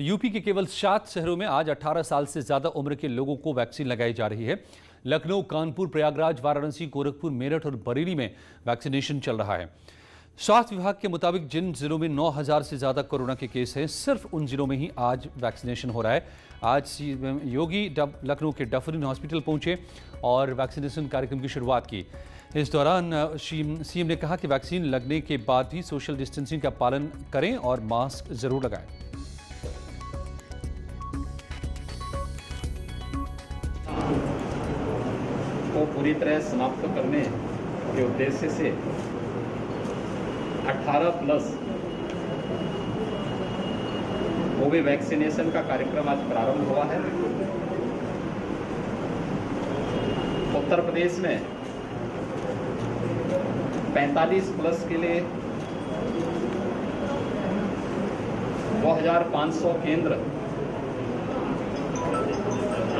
UP के केवल 7 शहरों में आज 18 साल से ज्यादा उम्र के लोगों को वैक्सीन लगाई जा रही है। लखनऊ, कानपुर, प्रयागराज, वाराणसी, गोरखपुर, मेरठ और बरेली में वैक्सीनेशन चल रहा है। स्वास्थ्य विभाग के मुताबिक जिन जिलों में 9000 से ज्यादा कोरोना के केस हैं, सिर्फ उन जिलों में ही आज वैक्सीनेशन हो रहा है। आज सीएम योगी लखनऊ के डफरिन हॉस्पिटल पहुंचे और वैक्सीनेशन कार्यक्रम की शुरुआत की। इस दौरान सीएम ने कहा कि वैक्सीन लगने के बाद भी सोशल डिस्टेंसिंग का पालन करें और मास्क जरूर लगाएं। को पूरी तरह समाप्त करने के उद्देश्य से 18 प्लस कोविड वैक्सीनेशन का कार्यक्रम आज प्रारंभ हुआ है। उत्तर प्रदेश में 45 प्लस के लिए 2500 केंद्र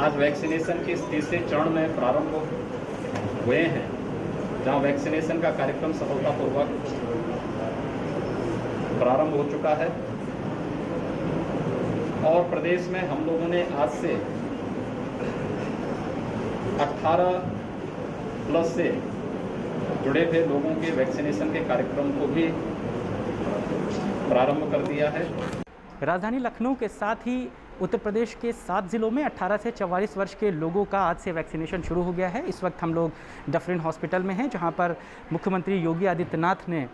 आज वैक्सीनेशन के तीसरे चरण में प्रारंभ हुए हैं, जहां वैक्सीनेशन का कार्यक्रम सफलतापूर्वक प्रारंभ हो चुका है। और प्रदेश में हम लोगों ने आज से 18 प्लस से जुड़े हुए लोगों के वैक्सीनेशन के कार्यक्रम को भी प्रारंभ कर दिया है। राजधानी लखनऊ के साथ ही उत्तर प्रदेश के 7 जिलों में 18 से 44 वर्ष के लोगों का आज से वैक्सीनेशन शुरू हो गया है। इस वक्त हम लोग डफरिन हॉस्पिटल में हैं, जहां पर मुख्यमंत्री योगी आदित्यनाथ ने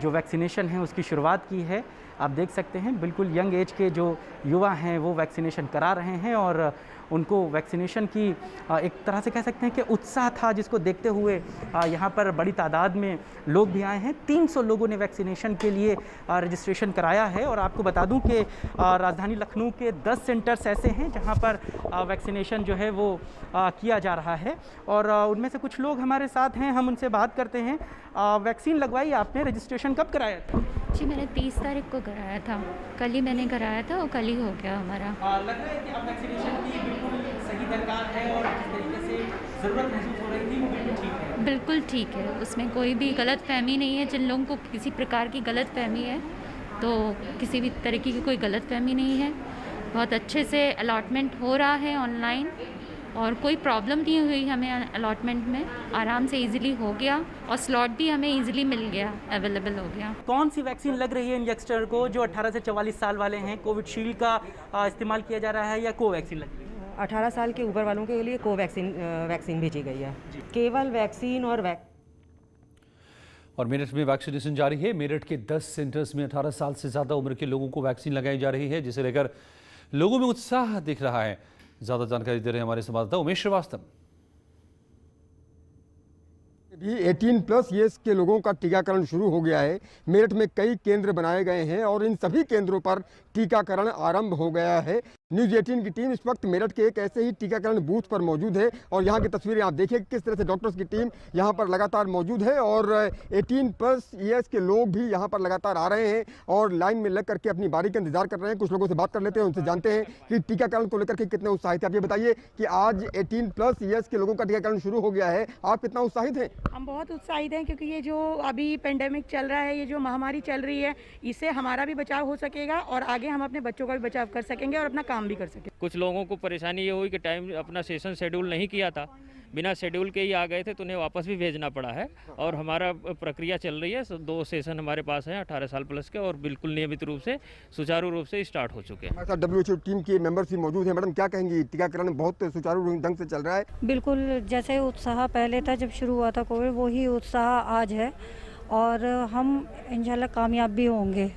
जो वैक्सीनेशन है उसकी शुरुआत की है। आप देख सकते हैं बिल्कुल यंग एज के जो युवा हैं वो वैक्सीनेशन करा रहे हैं और उनको वैक्सीनेशन की एक तरह से कह सकते हैं कि उत्साह था, जिसको देखते हुए यहाँ पर बड़ी तादाद में लोग भी आए हैं। 300 लोगों ने वैक्सीनेशन के लिए रजिस्ट्रेशन कराया है। और आपको बता दूं कि राजधानी लखनऊ के 10 सेंटर्स ऐसे हैं जहाँ पर वैक्सीनेशन जो है वो किया जा रहा है। और उनमें से कुछ लोग हमारे साथ हैं, हम उनसे बात करते हैं। वैक्सीन लगवाई आपने, रजिस्ट्रेशन कब कराया था? जी, मैंने 30 तारीख को कराया था। कल ही मैंने कराया था और कल ही हो गया हमारा। लग रहा है कि अब वैक्सीनेशन की बिल्कुल सही दरकार है और जिस तरीके से ज़रूरत महसूस हो रही थी वो बिल्कुल ठीक है। बिल्कुल ठीक है, उसमें कोई भी गलत फहमी नहीं है। जिन लोगों को किसी प्रकार की गलत फहमी है तो किसी भी तरीके की कोई गलत फहमी नहीं है। बहुत अच्छे से अलॉटमेंट हो रहा है ऑनलाइन और कोई प्रॉब्लम नहीं हुई हमें अलॉटमेंट में। आराम से इजीली हो गया और स्लॉट भी हमें इजीली मिल गया, अवेलेबल हो गया। कौन सी वैक्सीन लग रही है इन यंगस्टर को जो 18 से 44 साल वाले हैं? कोविशील्ड का इस्तेमाल किया जा रहा है या कोवैक्सीन लग रही है? 18 साल के ऊपर वालों के लिए वैक्सीन भेजी गई है। केवल वैक्सीन और मेरठ में वैक्सीनेशन जारी है। मेरठ के 10 सेंटर्स में 18 साल से ज्यादा उम्र के लोगों को वैक्सीन लगाई जा रही है, जिसे लेकर लोगों में उत्साह दिख रहा है। ज्यादा जानकारी दे रहे हैं हमारे संवाददाता उमेश श्रीवास्तव। भी 18 प्लस ईयर्स के लोगों का टीकाकरण शुरू हो गया है। मेरठ में कई केंद्र बनाए गए हैं और इन सभी केंद्रों पर टीकाकरण आरंभ हो गया है। न्यूज़ 18 की टीम इस वक्त मेरठ के एक ऐसे ही टीकाकरण बूथ पर मौजूद है और यहाँ की तस्वीरें आप देखिए किस तरह से डॉक्टर्स की टीम यहाँ पर लगातार मौजूद है और 18 प्लस ईयर्स के लोग भी यहाँ पर लगातार आ रहे हैं और लाइन में लग करके अपनी बारी का इंतजार कर रहे हैं। कुछ लोगों से बात कर लेते हैं, उनसे जानते हैं कि टीकाकरण को लेकर के कितने उत्साहित हैं। आप ये बताइए कि आज 18 प्लस ईयर्स के लोगों का टीकाकरण शुरू हो गया है, आप कितना उत्साहित हैं? हम बहुत उत्साहित हैं क्योंकि ये जो अभी पेंडेमिक चल रहा है, ये जो महामारी चल रही है, इससे हमारा भी बचाव हो सकेगा और आगे हम अपने बच्चों का भी बचाव कर सकेंगे और अपना काम भी कर सकेंगे। कुछ लोगों को परेशानी ये हुई कि टाइम अपना सेशन शेड्यूल नहीं किया था, बिना शेड्यूल के ही आ गए थे तो उन्हें वापस भी भेजना पड़ा है। और हमारा प्रक्रिया चल रही है, 2 सेशन हमारे पास हैं 18 साल प्लस के और बिल्कुल नियमित रूप से सुचारू रूप से स्टार्ट हो चुके हैं। हमारे साथ WHO टीम के मेंबर्स भी मौजूद हैं। मैडम क्या कहेंगी, टीकाकरण बहुत सुचारू ढंग से चल रहा है? बिल्कुल, जैसे उत्साह पहले था जब शुरू हुआ था कोविड, वही उत्साह आज है और हम इंशाल्लाह कामयाब भी होंगे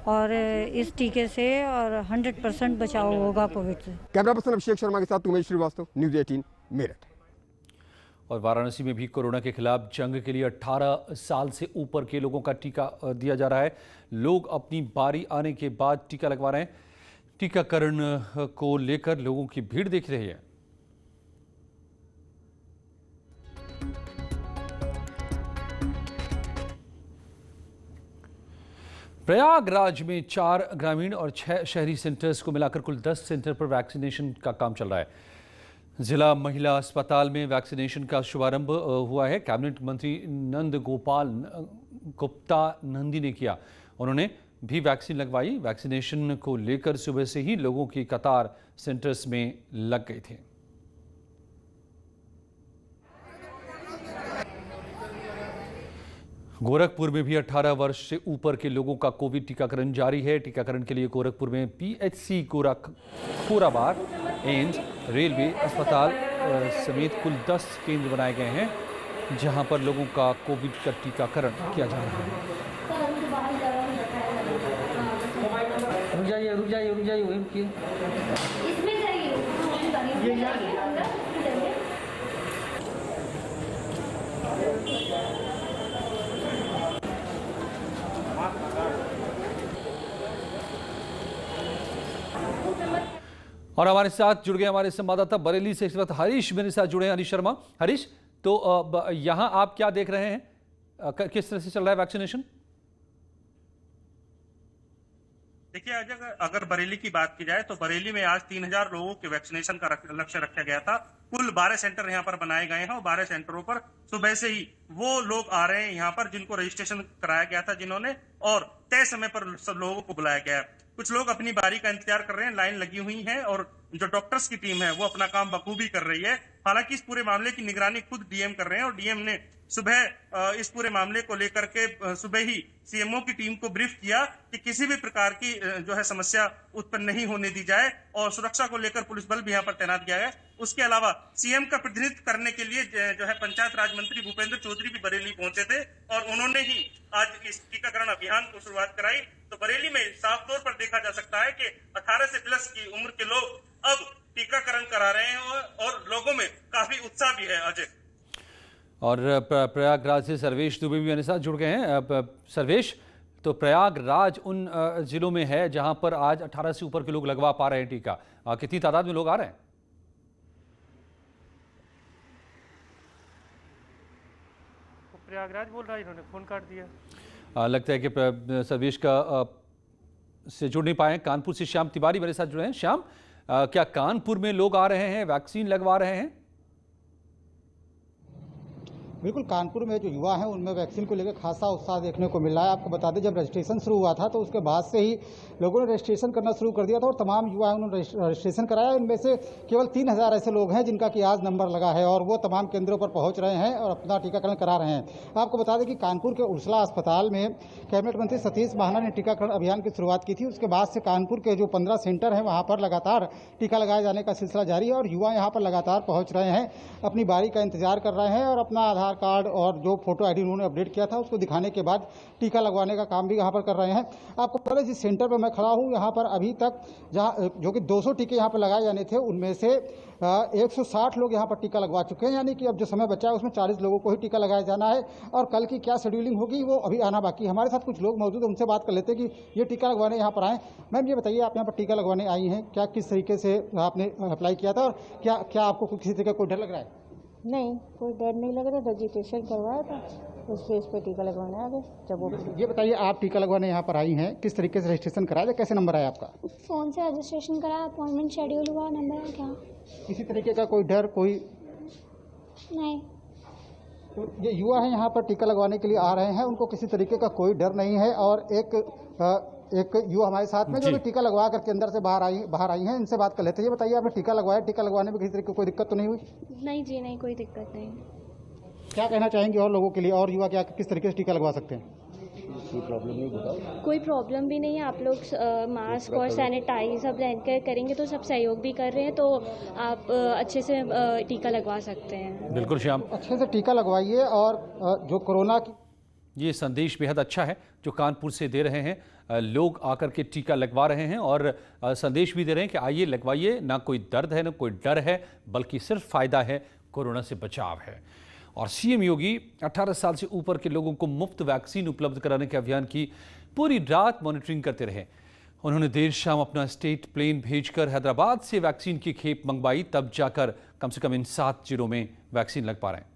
और इस टीके से और 100% बचाव होगा कोविड से। कैमरा पर्सन अभिषेक शर्मा के साथ उमेश श्रीवास्तव, न्यूज़ 18 मेरठ। और वाराणसी में भी कोरोना के खिलाफ जंग के लिए 18 साल से ऊपर के लोगों का टीका दिया जा रहा है। लोग अपनी बारी आने के बाद टीका लगवा रहे हैं। टीकाकरण को लेकर लोगों की भीड़ दिख रही है। प्रयागराज में 4 ग्रामीण और 6 शहरी सेंटर्स को मिलाकर कुल 10 सेंटर पर वैक्सीनेशन का काम चल रहा है। जिला महिला अस्पताल में वैक्सीनेशन का शुभारंभ हुआ है। कैबिनेट मंत्री नंद गोपाल गुप्ता नंदी ने किया। उन्होंने भी वैक्सीन लगवाई। वैक्सीनेशन को लेकर सुबह से ही लोगों की कतार सेंटर्स में लग गए थे। गोरखपुर में भी 18 वर्ष से ऊपर के लोगों का कोविड टीकाकरण जारी है। टीकाकरण के लिए गोरखपुर में पीएचसी, कोराबार, एम्स, रेलवे अस्पताल समेत कुल 10 केंद्र बनाए गए हैं, जहां पर लोगों का कोविड का टीकाकरण किया जा रहा है। रुक जाइए वही रुकिए। और हमारे साथ जुड़ गए हमारे संवाददाता बरेली से इस वक्त हरीश मेरे साथ जुड़े हैं। हरीश शर्मा। हरीश, तो यहाँ आप क्या देख रहे हैं, किस तरह से चल रहा है वैक्सीनेशन? देखिए, अगर बरेली की बात की जाए तो बरेली में आज 3000 लोगों के वैक्सीनेशन का लक्ष्य रखा गया था। कुल 12 सेंटर यहाँ पर बनाए गए हैं और 12 सेंटरों पर सुबह से ही वो लोग आ रहे हैं यहाँ पर जिनको रजिस्ट्रेशन कराया गया था, जिन्होंने, और तय समय पर सब लोगों को बुलाया गया है। कुछ लोग अपनी बारी का इंतजार कर रहे हैं, लाइन लगी हुई है और जो डॉक्टर्स की टीम है वो अपना काम बखूबी कर रही है। हालांकि इस पूरे मामले की निगरानी खुद डीएम कर रहे हैं और डीएम ने सुबह इस पूरे मामले को लेकर के सुबह ही सीएमओ की टीम को ब्रीफ किया कि किसी भी प्रकार की जो है समस्या उत्पन्न नहीं होने दी जाए और सुरक्षा को लेकर पुलिस बल भी यहाँ पर तैनात किया है। उसके अलावा सीएम का प्रतिनिधित्व करने के लिए जो है पंचायत राज मंत्री भूपेंद्र चौधरी भी बरेली पहुंचे थे और उन्होंने ही आज इस टीकाकरण अभियान को शुरुआत कराई। तो बरेली में साफ तौर पर देखा जा सकता है कि 18 से प्लस की उम्र के लोग अब टीकाकरण करा रहे हैं और लोगों में काफी उत्साह भी है। अजय, और प्रयागराज से सर्वेश दुबे भी मेरे साथ जुड़ गए हैं। सर्वेश, तो प्रयागराज उन जिलों में है जहां पर आज 18 से ऊपर के लोग लगवा पा रहे हैं टीका। कितनी तादाद में लोग आ रहे हैं? प्रयागराज बोल रहा है, इन्होंने फोन काट दिया। लगता है कि सर्वेश का से जुड़ नहीं पाए। कानपुर से श्याम तिवारी मेरे साथ जुड़े हैं। श्याम, क्या कानपुर में लोग आ रहे हैं, वैक्सीन लगवा रहे हैं? बिल्कुल, कानपुर में जो युवा हैं उनमें वैक्सीन को लेकर खासा उत्साह देखने को मिल रहा है। आपको बता दें, जब रजिस्ट्रेशन शुरू हुआ था तो उसके बाद से ही लोगों ने रजिस्ट्रेशन करना शुरू कर दिया था और तमाम युवा उन्होंने रजिस्ट्रेशन कराया। इनमें से केवल 3000 ऐसे लोग हैं जिनका कि आज नंबर लगा है और वो तमाम केंद्रों पर पहुंच रहे हैं और अपना टीकाकरण करा रहे हैं। आपको बता दें कि कानपुर के उर्सला अस्पताल में कैबिनेट मंत्री सतीश महाना ने टीकाकरण अभियान की शुरुआत की थी। उसके बाद से कानपुर के जो 15 सेंटर हैं वहाँ पर लगातार टीका लगाए जाने का सिलसिला जारी है और युवा यहाँ पर लगातार पहुँच रहे हैं, अपनी बारी का इंतजार कर रहे हैं और अपना आधार कार्ड और जो फोटो आईडी उन्होंने अपडेट किया था उसको दिखाने के बाद टीका लगवाने का काम भी यहाँ पर कर रहे हैं। आपको पता है, जिस सेंटर पर मैं खड़ा हूँ यहाँ पर अभी तक जहाँ जो कि 200 टीके यहाँ पर लगाए जाने थे, उनमें से 160 लोग यहाँ पर टीका लगवा चुके हैं। यानी कि अब जो समय बचा है उसमें 40 लोगों को ही टीका लगाया जाना है और कल की क्या शेड्यूलिंग होगी वो अभी आना बाकी है। हमारे साथ कुछ लोग मौजूद हैं, उनसे बात कर लेते हैं कि ये टीका लगवाने यहाँ पर आए। मैम, ये बताइए, आप यहाँ पर टीका लगवाने आई हैं, क्या किस तरीके से आपने अप्लाई किया था और क्या आपको किसी तरीके का कोई डर लग रहा है? नहीं, कोई डर नहीं लग रहा। रजिस्ट्रेशन करवाया था, उस बेस पे टीका लगवाने आ गए। जब वो ये बताइए, आप टीका लगवाने यहाँ पर आई हैं, किस तरीके से रजिस्ट्रेशन कराया, कैसे नंबर आया आपका? फ़ोन से रजिस्ट्रेशन कराया, अपॉइंटमेंट शेड्यूल हुआ, नंबर आ गया। किसी तरीके का कोई डर कोई नहीं? तो ये युवा हैं यहाँ पर टीका लगवाने के लिए आ रहे हैं, उनको किसी तरीके का कोई डर नहीं है। और एक युवा हमारे साथ में जो भी टीका लगवा करके अंदर से बाहर आई हैं, इनसे बात कर लेते हैं। ये बताइए, आपने टीका लगवाया, टीका लगवाने में किसी तरीके कोई दिक्कत तो नहीं हुई? नहीं जी, नहीं, कोई दिक्कत नहीं। क्या कहना चाहेंगे और लोगों के लिए, और युवा क्या किस तरीके से टीका लगवा सकते हैं? कोई प्रॉब्लम भी नहीं है। आप लोग मास्क और सैनिटाइज सब रहकर करेंगे तो सब सहयोग भी कर रहे हैं, तो आप अच्छे से टीका लगवा सकते हैं। बिल्कुल श्याम, अच्छे से टीका लगवाइए। और जो कोरोना की ये संदेश बेहद अच्छा है जो कानपुर से दे रहे हैं। लोग आकर के टीका लगवा रहे हैं और संदेश भी दे रहे हैं कि आइए लगवाइए, ना कोई दर्द है ना कोई डर है, बल्कि सिर्फ फायदा है, कोरोना से बचाव है। और सीएम योगी 18 साल से ऊपर के लोगों को मुफ्त वैक्सीन उपलब्ध कराने के अभियान की पूरी रात मॉनिटरिंग करते रहे। उन्होंने देर शाम अपना स्टेट प्लेन भेजकर हैदराबाद से वैक्सीन की खेप मंगवाई, तब जाकर कम से कम इन 7 जिलों में वैक्सीन लग पा रहे हैं।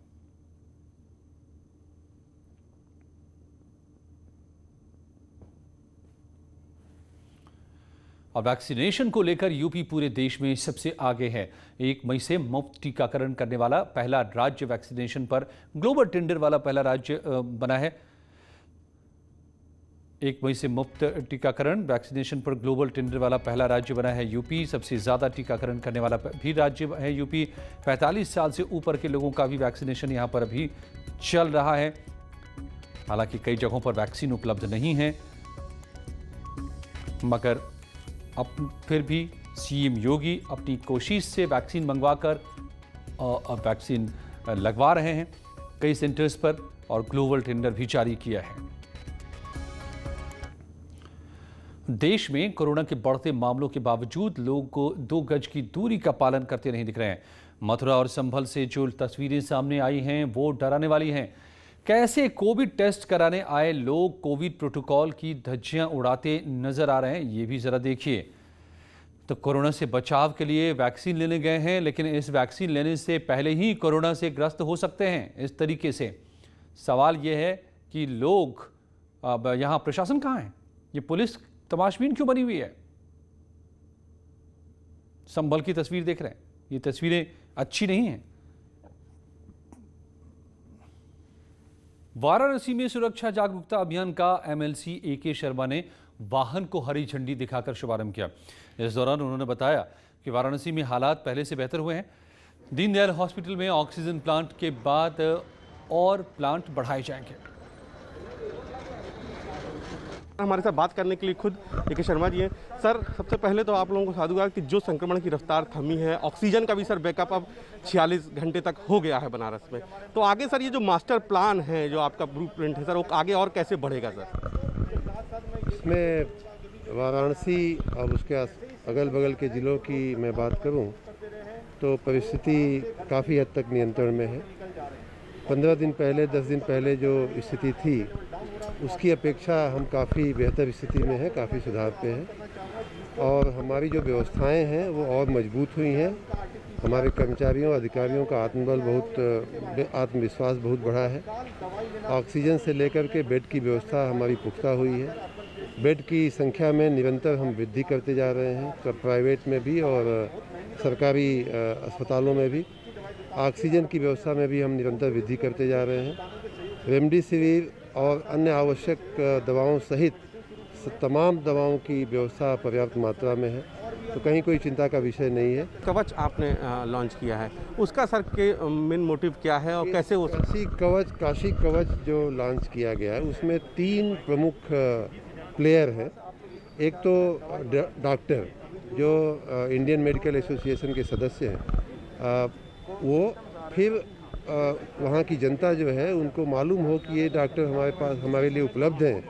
और वैक्सीनेशन को लेकर यूपी पूरे देश में सबसे आगे है। 1 मई से मुफ्त टीकाकरण करने वाला पहला राज्य, वैक्सीनेशन पर ग्लोबल टेंडर वाला पहला राज्य बना है। 1 मई से मुफ्त टीकाकरण। वैक्सीनेशन पर ग्लोबल टेंडर वाला पहला राज्य बना है यूपी। सबसे ज्यादा टीकाकरण करने वाला भी राज्य है यूपी। 45 साल से ऊपर के लोगों का भी वैक्सीनेशन यहां पर अभी चल रहा है। हालांकि कई जगहों पर वैक्सीन उपलब्ध नहीं है, मगर अब फिर भी सीएम योगी अपनी कोशिश से वैक्सीन मंगवाकर वैक्सीन लगवा रहे हैं कई सेंटर्स पर, और ग्लोबल टेंडर भी जारी किया है। देश में कोरोना के बढ़ते मामलों के बावजूद लोगों को 2 गज की दूरी का पालन करते नहीं दिख रहे हैं। मथुरा और संभल से जो तस्वीरें सामने आई हैं वो डराने वाली हैं। कैसे कोविड टेस्ट कराने आए लोग कोविड प्रोटोकॉल की धज्जियां उड़ाते नजर आ रहे हैं, ये भी जरा देखिए। तो कोरोना से बचाव के लिए वैक्सीन लेने गए हैं, लेकिन इस वैक्सीन लेने से पहले ही कोरोना से ग्रस्त हो सकते हैं। इस तरीके से सवाल यह है कि लोग अब यहाँ प्रशासन कहाँ है? ये पुलिस तमाशबीन क्यों बनी हुई है? संभल की तस्वीर देख रहे हैं, ये तस्वीरें अच्छी नहीं हैं। वाराणसी में सुरक्षा जागरूकता अभियान का एमएलसी AK शर्मा ने वाहन को हरी झंडी दिखाकर शुभारंभ किया। इस दौरान उन्होंने बताया कि वाराणसी में हालात पहले से बेहतर हुए हैं। दीनदयाल हॉस्पिटल में ऑक्सीजन प्लांट के बाद और प्लांट बढ़ाए जाएंगे। हमारे साथ बात करने के लिए खुद AK शर्मा जी हैं। सर, सबसे पहले तो आप लोगों को साधुवाद कि जो संक्रमण की रफ्तार थमी है, ऑक्सीजन का भी सर बैकअप अब 46 घंटे तक हो गया है बनारस में, तो आगे सर ये जो मास्टर प्लान है, जो आपका ब्लूप्रिंट है सर, वो आगे और कैसे बढ़ेगा सर? इसमें वाराणसी और उसके अगल बगल के ज़िलों की मैं बात करूं तो परिस्थिति काफ़ी हद तक नियंत्रण में है। 15 दिन पहले, 10 दिन पहले जो स्थिति थी उसकी अपेक्षा हम काफ़ी बेहतर स्थिति में हैं, काफ़ी सुधार पे हैं, और हमारी जो व्यवस्थाएं हैं वो और मजबूत हुई हैं। हमारे कर्मचारियों अधिकारियों का आत्मविश्वास बहुत बढ़ा है। ऑक्सीजन से लेकर के बेड की व्यवस्था हमारी पुख्ता हुई है। बेड की संख्या में निरंतर हम वृद्धि करते जा रहे हैं, प्राइवेट में भी और सरकारी अस्पतालों में भी। ऑक्सीजन की व्यवस्था में भी हम निरंतर वृद्धि करते जा रहे हैं। रेमडेसिविर और अन्य आवश्यक दवाओं सहित तमाम दवाओं की व्यवस्था पर्याप्त मात्रा में है, तो कहीं कोई चिंता का विषय नहीं है। कवच आपने लॉन्च किया है, उसका सर के मेन मोटिव क्या है और कैसे वो काशी कवच जो लॉन्च किया गया है उसमें 3 प्रमुख प्लेयर हैं। एक तो डॉक्टर जो इंडियन मेडिकल एसोसिएशन के सदस्य हैं, वो फिर वहाँ की जनता जो है उनको मालूम हो कि ये डॉक्टर हमारे लिए उपलब्ध हैं,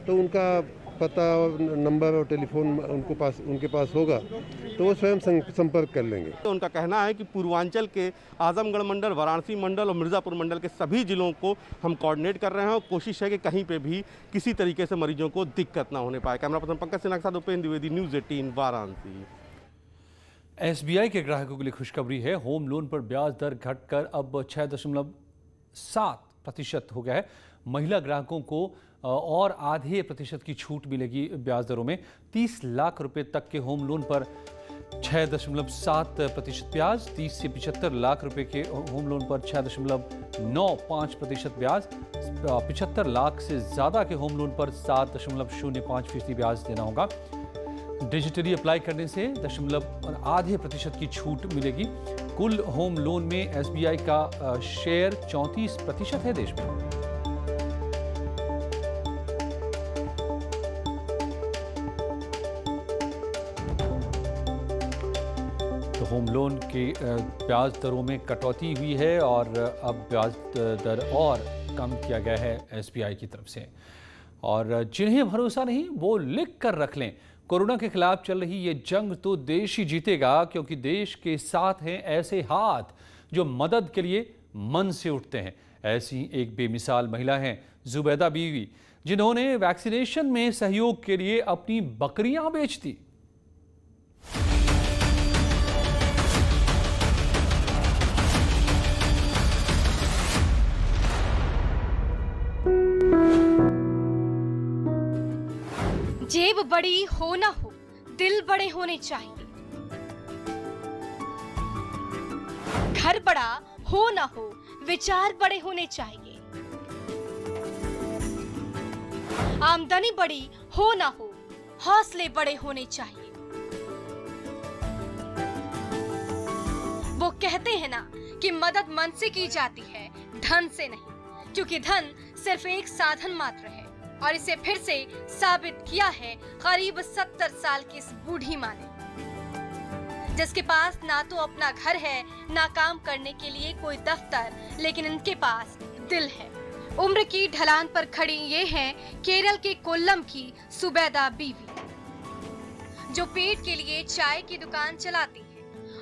तो उनका पता और नंबर और टेलीफोन उनके पास होगा तो वो स्वयं संपर्क कर लेंगे। तो उनका कहना है कि पूर्वांचल के आजमगढ़ मंडल, वाराणसी मंडल और मिर्ज़ापुर मंडल के सभी जिलों को हम कोऑर्डिनेट कर रहे हैं और कोशिश है कि कहीं पे भी किसी तरीके से मरीजों को दिक्कत ना होने पाए। कैमरा पर्सन पंकज सिन्हा के साथ उपेंद्र द्विवेदी, न्यूज़ 18 वाराणसी। SBI के ग्राहकों के लिए खुशखबरी है। होम लोन पर ब्याज दर घटकर अब 6.7% हो गया है। महिला ग्राहकों को और आधे प्रतिशत की छूट मिलेगी ब्याज दरों में। 30 लाख रुपए तक के होम लोन पर 6.7% ब्याज, 30 से 75 लाख रुपए के होम लोन पर 6.95% ब्याज, 75 लाख से ज़्यादा के होम लोन पर 7.05% ब्याज देना होगा। डिजिटली अप्लाई करने से 0.5% की छूट मिलेगी। कुल होम लोन में SBI का शेयर 34% है देश में। तो होम लोन के ब्याज दरों में कटौती हुई है और अब ब्याज दर और कम किया गया है SBI की तरफ से। और जिन्हें भरोसा नहीं वो लिख कर रख लें, कोरोना के खिलाफ चल रही ये जंग तो देश ही जीतेगा, क्योंकि देश के साथ हैं ऐसे हाथ जो मदद के लिए मन से उठते हैं। ऐसी एक बेमिसाल महिला हैं जुबैदा बीवी, जिन्होंने वैक्सीनेशन में सहयोग के लिए अपनी बकरियां बेच दी। जेब बड़ी हो ना हो, दिल बड़े होने चाहिए। घर बड़ा हो ना हो, विचार बड़े होने चाहिए। आमदनी बड़ी हो ना हो, हौसले बड़े होने चाहिए। वो कहते हैं ना कि मदद मन से की जाती है, धन से नहीं, क्योंकि धन सिर्फ एक साधन मात्र है और इसे फिर से साबित किया है करीब 70 साल की इस बूढ़ी माँ ने, जिसके पास ना तो अपना घर है, ना काम करने के लिए कोई दफ्तर, लेकिन इनके पास दिल है। उम्र की ढलान पर खड़ी ये हैं केरल के कोल्लम की सुबैदा बीवी, जो पेट के लिए चाय की दुकान चलाती है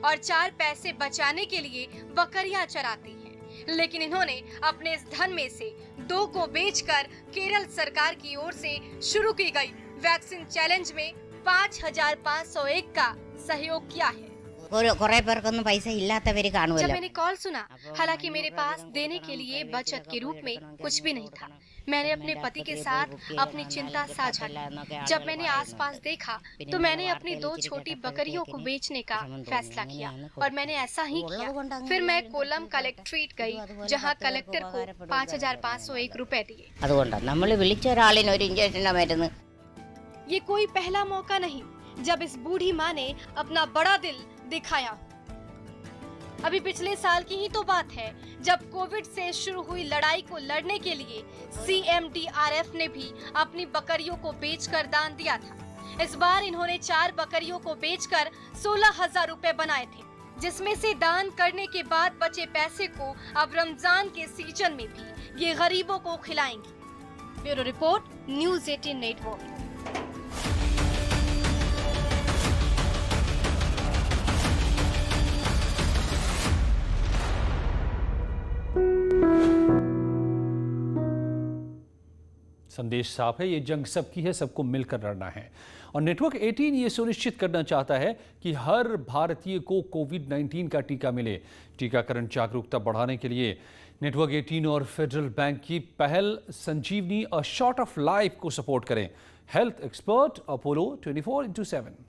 और 4 पैसे बचाने के लिए बकरियां चराती हैं। लेकिन इन्होंने अपने इस धन में से 2 को बेचकर केरल सरकार की ओर से शुरू की गई वैक्सीन चैलेंज में 5501 का सहयोग किया है। जब मैंने कॉल सुना, हालांकि मेरे पास देने के लिए बचत के रूप में कुछ भी नहीं था, मैंने अपने पति के साथ अपनी चिंता साझा की। जब मैंने आसपास देखा तो मैंने अपनी 2 छोटी बकरियों को बेचने का फैसला किया और मैंने ऐसा ही किया। फिर मैं कोल्लम कलेक्ट्रेट गई, जहां कलेक्टर को 5501 रुपए दिए। ये कोई पहला मौका नहीं जब इस बूढ़ी माँ ने अपना बड़ा दिल दिखाया। अभी पिछले साल की ही तो बात है जब कोविड से शुरू हुई लड़ाई को लड़ने के लिए CMDRF ने भी अपनी बकरियों को बेचकर दान दिया था। इस बार इन्होंने 4 बकरियों को बेचकर 16,000 रुपए बनाए थे, जिसमें से दान करने के बाद बचे पैसे को अब रमजान के सीजन में भी ये गरीबों को खिलाएंगे। Bureau report, news 18 network. संदेश साफ है, ये जंग सबकी है, सबको मिलकर लड़ना है। और नेटवर्क 18 ये सुनिश्चित करना चाहता है कि हर भारतीय को कोविड-19 का टीका मिले। टीकाकरण जागरूकता बढ़ाने के लिए नेटवर्क 18 और फेडरल बैंक की पहल संजीवनी अ शॉट ऑफ लाइफ को सपोर्ट करें। Health expert Apollo 24/7।